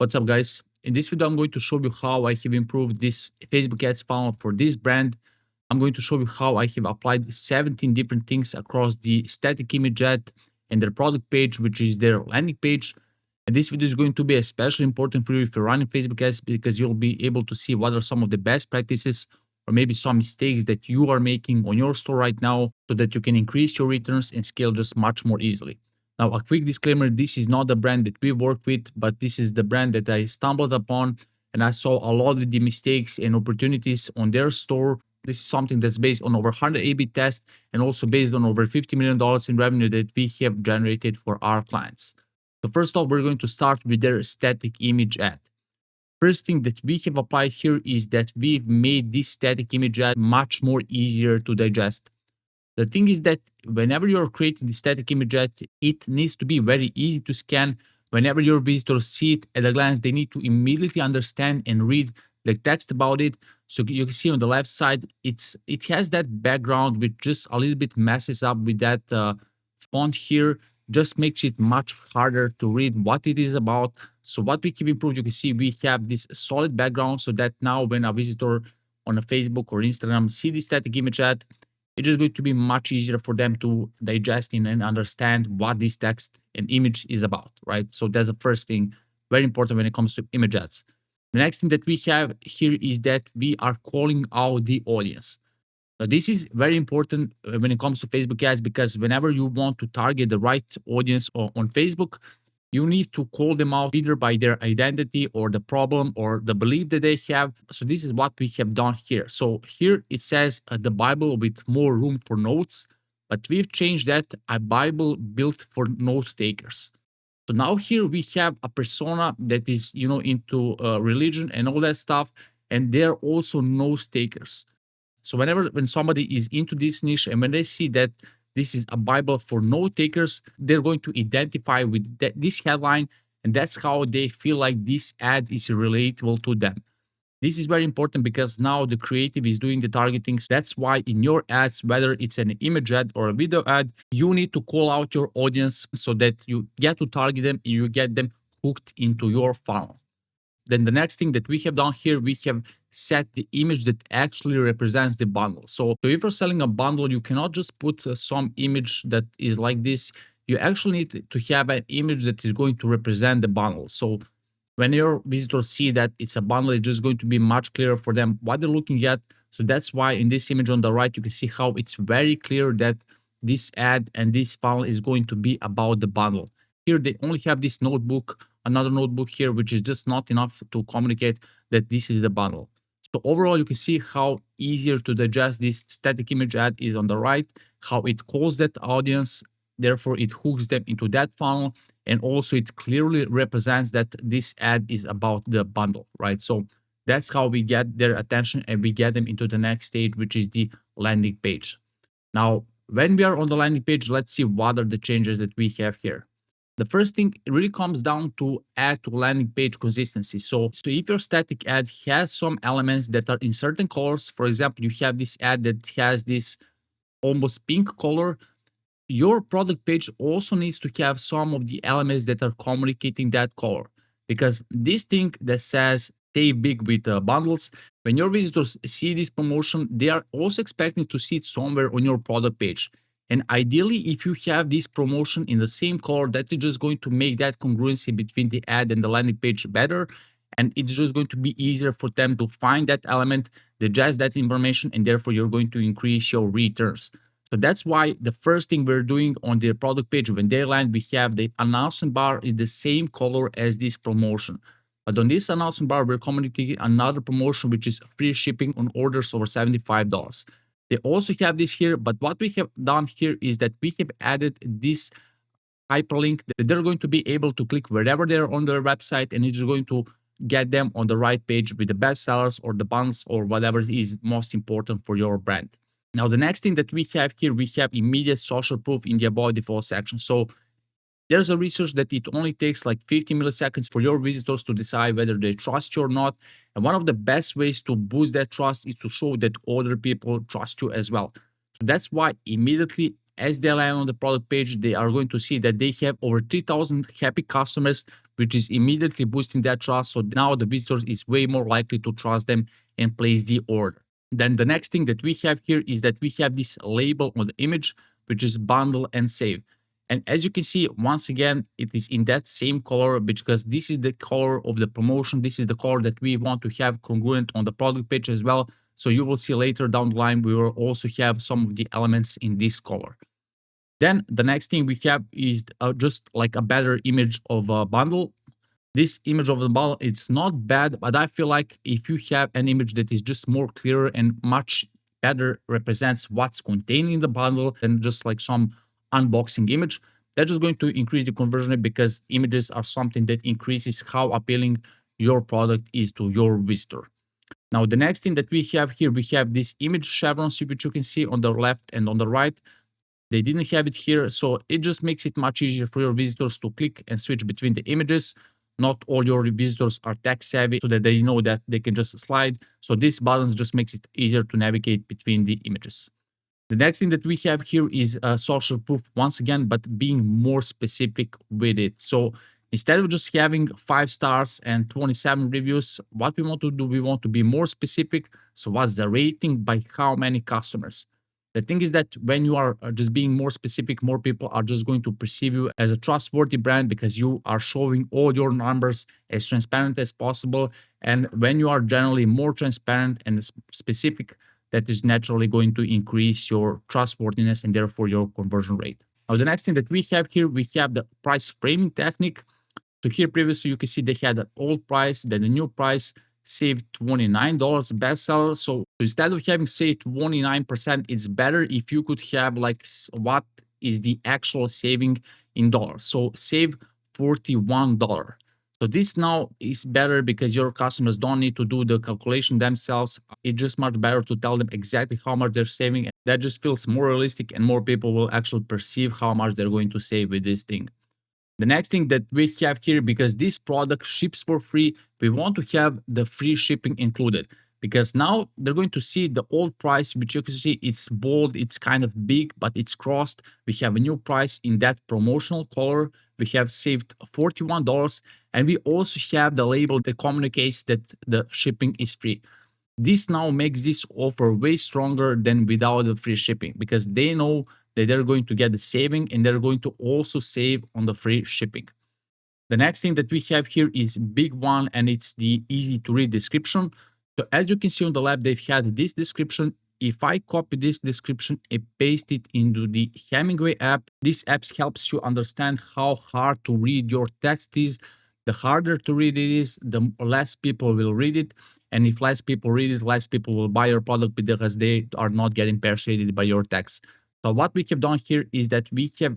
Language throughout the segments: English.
What's up, guys? In this video, I'm going to show you how I have improved this Facebook ads funnel for this brand. I'm going to show you how I have applied 17 different things across the static image ad and their product page, which is their landing page. And this video is going to be especially important for you if you're running Facebook ads, because you'll be able to see what are some of the best practices or maybe some mistakes that you are making on your store right now so that you can increase your returns and scale just much more easily. Now, a quick disclaimer, this is not the brand that we work with, but this is the brand that I stumbled upon, and I saw a lot of the mistakes and opportunities on their store. This is something that's based on over 100 A/B tests and also based on over $50 million in revenue that we have generated for our clients. So first off, we're going to start with their static image ad. First thing that we have applied here is that we've made this static image ad much more easier to digest. The thing is that whenever you're creating the static image ad, it needs to be very easy to scan. Whenever your visitors see it at a glance, they need to immediately understand and read the text about it. So you can see on the left side, it has that background which just a little bit messes up with that font here, just makes it much harder to read what it is about. So what we have improved, you can see we have this solid background so that now when a visitor on a Facebook or Instagram see the static image ad, it's just going to be much easier for them to digest in and understand what this text and image is about, right? So that's the first thing, very important when it comes to image ads. The next thing that we have here is that we are calling out the audience. Now, this is very important when it comes to Facebook ads, because whenever you want to target the right audience on Facebook, you need to call them out either by their identity or the problem or the belief that they have. So this is what we have done here. So here it says the Bible with more room for notes, but we've changed that a Bible built for note takers. So now here we have a persona that is, into religion and all that stuff, and they're also note takers. So when somebody is into this niche and when they see that this is a Bible for note takers, they're going to identify with this headline, and that's how they feel like this ad is relatable to them. This is very important because now the creative is doing the targeting. That's why in your ads, whether it's an image ad or a video ad, you need to call out your audience so that you get to target them and you get them hooked into your funnel. Then the next thing that we have done here, we have set the image that actually represents the bundle. So if you're selling a bundle, you cannot just put some image that is like this. You actually need to have an image that is going to represent the bundle. So when your visitors see that it's a bundle, it's just going to be much clearer for them what they're looking at. So that's why in this image on the right, you can see how it's very clear that this ad and this funnel is going to be about the bundle. Here they only have this notebook, another notebook here, which is just not enough to communicate that this is the bundle. So overall, you can see how easier to digest this static image ad is on the right, how it calls that audience, therefore it hooks them into that funnel, and also it clearly represents that this ad is about the bundle, right? So that's how we get their attention and we get them into the next stage, which is the landing page. Now, when we are on the landing page, let's see what are the changes that we have here. The first thing, it really comes down to ad to landing page consistency. So if your static ad has some elements that are in certain colors, for example, you have this ad that has this almost pink color, your product page also needs to have some of the elements that are communicating that color. Because this thing that says save big with bundles, when your visitors see this promotion, they are also expecting to see it somewhere on your product page. And ideally, if you have this promotion in the same color, that is just going to make that congruency between the ad and the landing page better. And it's just going to be easier for them to find that element, digest that information, and therefore you're going to increase your returns. So that's why the first thing we're doing on their product page, when they land, we have the announcement bar in the same color as this promotion. But on this announcement bar, we're communicating another promotion, which is free shipping on orders over $75. They also have this here, but what we have done here is that we have added this hyperlink that they're going to be able to click wherever they're on their website, and it's going to get them on the right page with the best sellers or the buns or whatever is most important for your brand. Now, the next thing that we have here, we have immediate social proof in the about default section. So there's a research that it only takes like 50 milliseconds for your visitors to decide whether they trust you or not. And one of the best ways to boost that trust is to show that other people trust you as well. So that's why immediately as they land on the product page, they are going to see that they have over 3,000 happy customers which is immediately boosting that trust. So now the visitors is way more likely to trust them and place the order. Then the next thing that we have here is that we have this label on the image, which is bundle and save. And as you can see, once again, it is in that same color because this is the color of the promotion. This is the color that we want to have congruent on the product page as well. So you will see later down the line, we will also have some of the elements in this color. Then the next thing we have is just like a better image of a bundle. This image of the bundle, it's not bad, but I feel like if you have an image that is just more clear and much better represents what's contained in the bundle than just like some unboxing image, that's just going to increase the conversion rate because images are something that increases how appealing your product is to your visitor. Now, the next thing that we have here, we have this image chevrons, which you can see on the left and on the right. They didn't have it here, so it just makes it much easier for your visitors to click and switch between the images. Not all your visitors are tech savvy so that they know that they can just slide. So this button just makes it easier to navigate between the images. The next thing that we have here is social proof once again, but being more specific with it. So instead of just having 5 stars and 27 reviews, what we want to do, we want to be more specific. So what's the rating by how many customers? The thing is that when you are just being more specific, more people are just going to perceive you as a trustworthy brand because you are showing all your numbers as transparent as possible. And when you are generally more transparent and specific, that is naturally going to increase your trustworthiness and therefore your conversion rate. Now, the next thing that we have here, we have the price framing technique. So here previously you can see they had an old price, then the new price, saved $29 bestseller. So instead of having say 29%, it's better if you could have like what is the actual saving in dollars. So save $41. So this now is better because your customers don't need to do the calculation themselves. It's just much better to tell them exactly how much they're saving. That just feels more realistic and more people will actually perceive how much they're going to save with this thing. The next thing that we have here, because this product ships for free, we want to have the free shipping included. Because now they're going to see the old price, which you can see it's bold, it's kind of big, but it's crossed. We have a new price in that promotional color. We have saved $41. And we also have the label that communicates that the shipping is free. This now makes this offer way stronger than without the free shipping because they know that they're going to get the saving and they're going to also save on the free shipping. The next thing that we have here is big one, and it's the easy to read description. So as you can see on the left, they've had this description. If I copy this description and paste it into the Hemingway app, this app helps you understand how hard to read your text is. The harder to read it is, the less people will read it. And if less people read it, less people will buy your product because they are not getting persuaded by your text. So what we have done here is that we have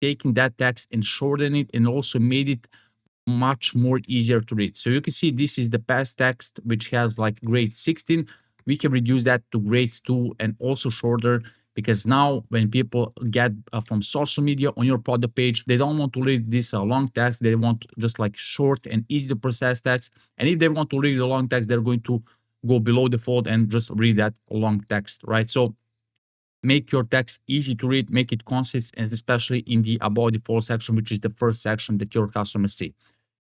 taken that text and shortened it and also made it much more easier to read. So you can see this is the past text, which has like grade 16. We can reduce that to grade 2 and also shorter because now when people get from social media on your product page, they don't want to read this long text. They want just like short and easy to process text. And if they want to read the long text, they're going to go below the fold and just read that long text, right? So make your text easy to read, make it concise, and especially in the about the full section, which is the first section that your customers see.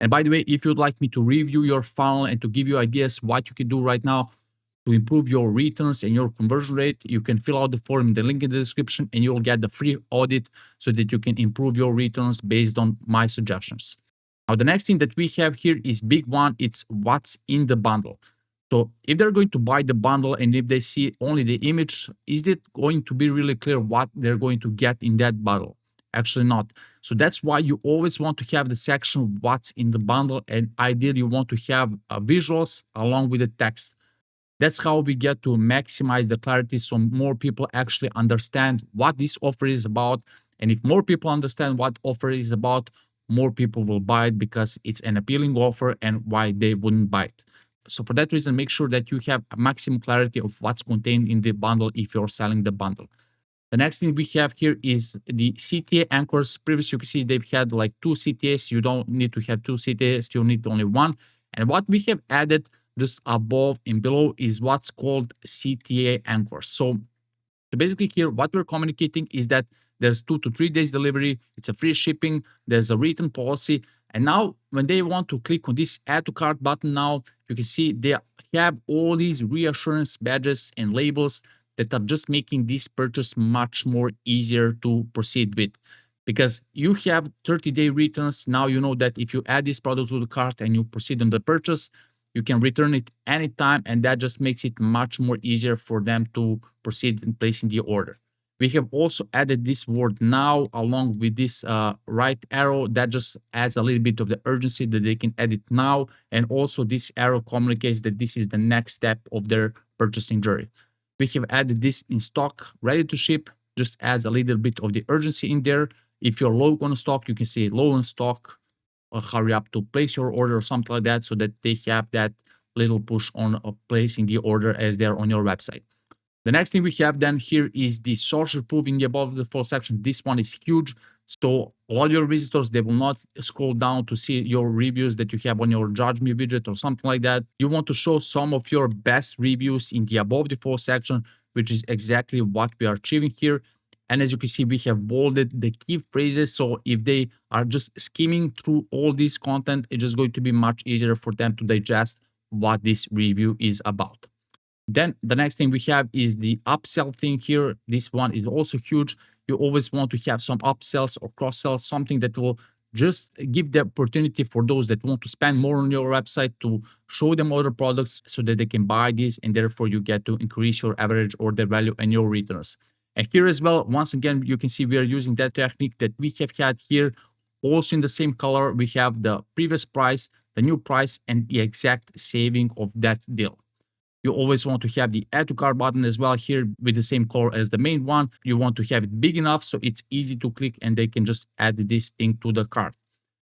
And by the way, if you'd like me to review your funnel and to give you ideas what you can do right now to improve your returns and your conversion rate, you can fill out the form, the link in the description, and you'll get the free audit so that you can improve your returns based on my suggestions. Now, the next thing that we have here is big one. It's what's in the bundle. So if they're going to buy the bundle and if they see only the image, is it going to be really clear what they're going to get in that bundle? Actually not. So that's why you always want to have the section what's in the bundle, and ideally you want to have visuals along with the text. That's how we get to maximize the clarity so more people actually understand what this offer is about. And if more people understand what offer is about, more people will buy it because it's an appealing offer and why they wouldn't buy it. So for that reason, make sure that you have a maximum clarity of what's contained in the bundle if you're selling the bundle. The next thing we have here is the CTA anchors. Previously, you can see they've had like 2 CTAs. You don't need to have 2 CTAs. You need only one. And what we have added just above and below is what's called CTA anchors. So basically here, what we're communicating is that there's 2 to 3 days delivery. It's a free shipping. There's a return policy. And now when they want to click on this add to cart button, now you can see they have all these reassurance badges and labels that are just making this purchase much more easier to proceed with. Because you have 30-day returns. Now you know that if you add this product to the cart and you proceed on the purchase, you can return it anytime, and that just makes it much more easier for them to proceed in placing the order. We have also added this word now along with this right arrow that just adds a little bit of the urgency that they can edit now. And also this arrow communicates that this is the next step of their purchasing journey. We have added this in stock, ready to ship, just adds a little bit of the urgency in there. If you're low on stock, you can say low on stock, or hurry up to place your order or something like that, so that they have that little push on placing the order as they're on your website. The next thing we have then here is the social proof in the above the default section. This one is huge. So a lot of your visitors, they will not scroll down to see your reviews that you have on your Judge Me widget or something like that. You want to show some of your best reviews in the above default section, which is exactly what we are achieving here. And as you can see, we have bolded the key phrases. So if they are just skimming through all this content, it's just going to be much easier for them to digest what this review is about. Then the next thing we have is the upsell thing here. This one is also huge. You always want to have some upsells or cross sells, something that will just give the opportunity for those that want to spend more on your website to show them other products so that they can buy these, and therefore you get to increase your average order value and your returns. And here as well, once again, you can see we are using that technique that we have had here. Also in the same color, we have the previous price, the new price, and the exact saving of that deal. You always want to have the add to cart button as well here with the same color as the main one. You want to have it big enough so it's easy to click and they can just add this thing to the cart.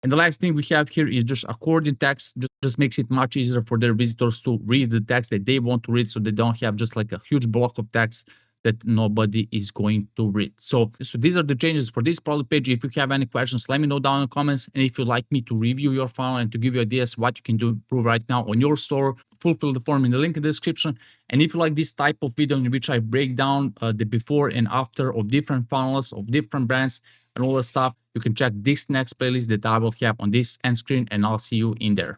And the last thing we have here is just accordion text. Just makes it much easier for their visitors to read the text that they want to read, so they don't have just like a huge block of text that nobody is going to read. So these are the changes for this product page. If you have any questions, let me know down in the comments. And if you'd like me to review your funnel and to give you ideas what you can do improve right now on your store, fulfill the form in the link in the description. And if you like this type of video in which I break down the before and after of different funnels, of different brands and all that stuff, you can check this next playlist that I will have on this end screen, and I'll see you in there.